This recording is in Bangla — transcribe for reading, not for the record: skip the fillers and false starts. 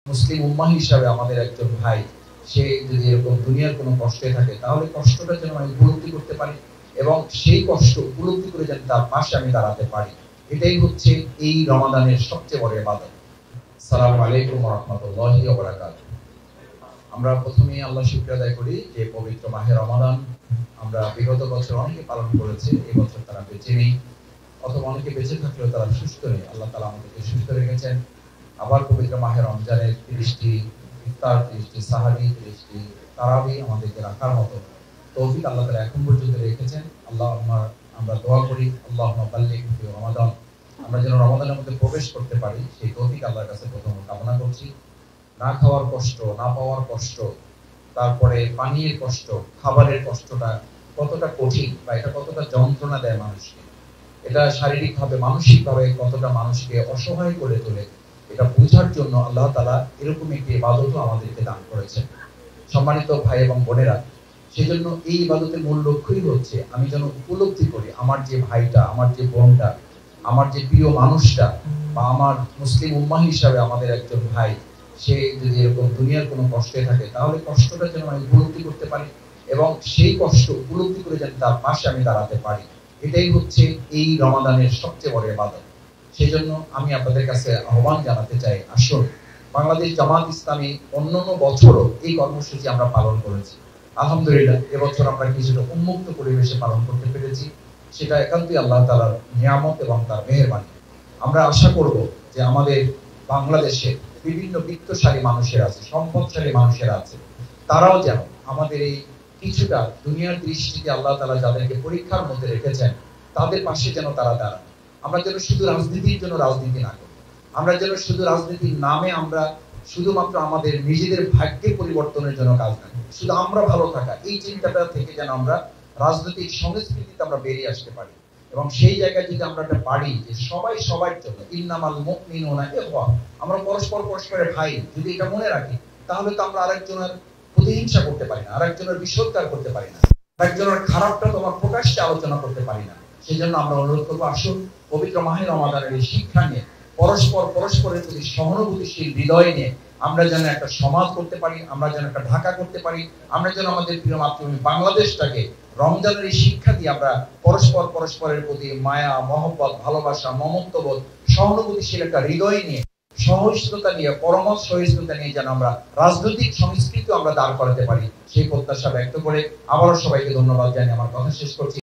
মুসলিম উম্মাহ হিসাবে আমাদের একজন ভাই সে যদি এরকম দুনিয়ার কোনো কষ্টে থাকে তাহলে কষ্টটা যেন আমি উপলব্ধি করতে পারি এবং সেই কষ্ট উপলব্ধি করে যেন তার পাশে আমি দাঁড়াতে পারি। এটাই হচ্ছে এই রমাদানের সবচেয়ে বড় ইবাদত। আসসালামু আলাইকুম ওয়া রাহমাতুল্লাহি ওয়া বারাকাতুহু। আমরা প্রথমেই আল্লাহ শুকরিয়া আদায় করি যে পবিত্র মাহে রমাদান আমরা বিগত বছর অনেকে পালন করেছে, এই বছর তারা বেঁচে নেই অথবা অনেকে বেঁচে থাকলেও তারা সুস্থ নেই। আল্লাহ তাআলা আমাদেরকে সুস্থ রেখেছেন। আবার পবিত্র মাহে রমজানের 30টি ইফতার, 30টি সাহারি, 30টি তারাবি আমাদেরকে রাখার মতো তৌফিক আল্লাহ তাআলা এখন পর্যন্ত রেখেছেন। আমরা দোয়া করি আল্লাহুম্মা বাল্লিগ ফি রমাদান, আমরা যেন রমাদানের মধ্যে প্রবেশ করতে পারি সেই তৌফিক আল্লাহর কাছে প্রথমে কামনা করছি। না খাওয়ার কষ্ট, না পাওয়ার কষ্ট, তারপরে পানির কষ্ট, খাবারের কষ্টটা কতটা কঠিন বা এটা কতটা যন্ত্রণা দেয় মানুষকে, এটা শারীরিকভাবে মানসিকভাবে কতটা মানুষকে অসহায় করে তোলে, এটা বোঝার জন্য আল্লাহ তাআলা এরকম একটি ইবাদতও আমাদেরকে দান করেছেন। সম্মানিত ভাই এবং বোনেরা, সেজন্য এই ইবাদতের মূল লক্ষ্যই হচ্ছে আমি যেন উপলব্ধি করি আমার যে ভাইটা, আমার যে বোনটা, আমার যে প্রিয় মানুষটা বা আমার মুসলিম উম্মাহ হিসাবে আমাদের একজন ভাই সে যদি এরকম দুনিয়ার কোনো কষ্টে থাকে তাহলে কষ্টটা যেন আমি উপলব্ধি করতে পারি এবং সেই কষ্ট উপলব্ধি করে যেন তার পাশে আমি দাঁড়াতে পারি। এটাই হচ্ছে এই রমাদানের সবচেয়ে বড় ইবাদত। সেজন্য আমি আপনাদের কাছে আহ্বান জানাতে চাই, আসুন বাংলাদেশ জামাত ইসলামী অন্যান্য বছরও এই কর্মসূচি আমরা পালন করেছি। আলহামদুলিল্লাহ এবছর আমরা কিছুটা উন্মুক্ত পরিবেশে পালন করতে পেরেছি, সেটা একান্তই আল্লাহ তাআলার নিয়ামত এবং তার মেহেরবানি। আমরা আশা করব যে আমাদের বাংলাদেশে বিভিন্ন বিত্তশালী মানুষের আছে, সম্পদশালী মানুষের আছে, তারাও যেন আমাদের এই কিছুটা দুনিয়ার দৃষ্টিতে আল্লাহ তাআলা যাদেরকে পরীক্ষার মধ্যে রেখেছেন তাদের পাশে যেন তারা দাঁড়ান। আমরা যেন শুধু রাজনীতির জন্য রাজনীতি না করি, আমরা যেন শুধু রাজনীতির নামে আমরা শুধুমাত্র আমাদের নিজেদের ভাগ্যের পরিবর্তনের জন্য কাজ না করি, শুধু আমরা ভালো থাকা এই চিন্তাটা থেকে যেন আমরা রাজনৈতিক সংস্কৃতিতে আমরা বেরিয়ে আসতে পারি এবং সেই জায়গায় যদি আমরা একটা পারি যে সবাই সবার জন্য ইন্নামাল মুমিনুনা ইখওয়া, আমরা পরস্পর পরস্পরের ভাই, যদি এটা মনে রাখি তাহলে তো আমরা আরেকজনের প্রতিহিংসা করতে পারি না, আরেকজনের বিশ্বস্তার করতে পারি না, আরেকজনের খারাপটা তোমার প্রকাশ্যে আলোচনা করতে পারি না। সেই জন্য আমরা অনুরোধ করবো, আসুন পবিত্র মাহে রমাদানের এই শিক্ষা নিয়ে পরস্পরের প্রতি সহানুভূতিশীল হৃদয় নিয়ে আমরা যেন একটা সমাজ করতে পারি, আমরা যেন একটা ঢাকা করতে পারি, আমরা যেন আমাদের প্রিয় মাতৃভূমি বাংলাদেশটাকে রমজানের এই শিক্ষা দিয়ে আমরা পরস্পরের প্রতি মায়া, মহব্বত, ভালোবাসা, মমত্ববোধ, সহানুভূতিশীল একটা হৃদয় নিয়ে, সহিষ্ণুতা নিয়ে, পরমত সহিষ্ণুতা নিয়ে যেন আমরা রাজনৈতিক সংস্কৃতি আমরা দাঁড় করাতে পারি, সেই প্রত্যাশা ব্যক্ত করে আবারও সবাইকে ধন্যবাদ জানিয়ে আমার কথা শেষ করছি।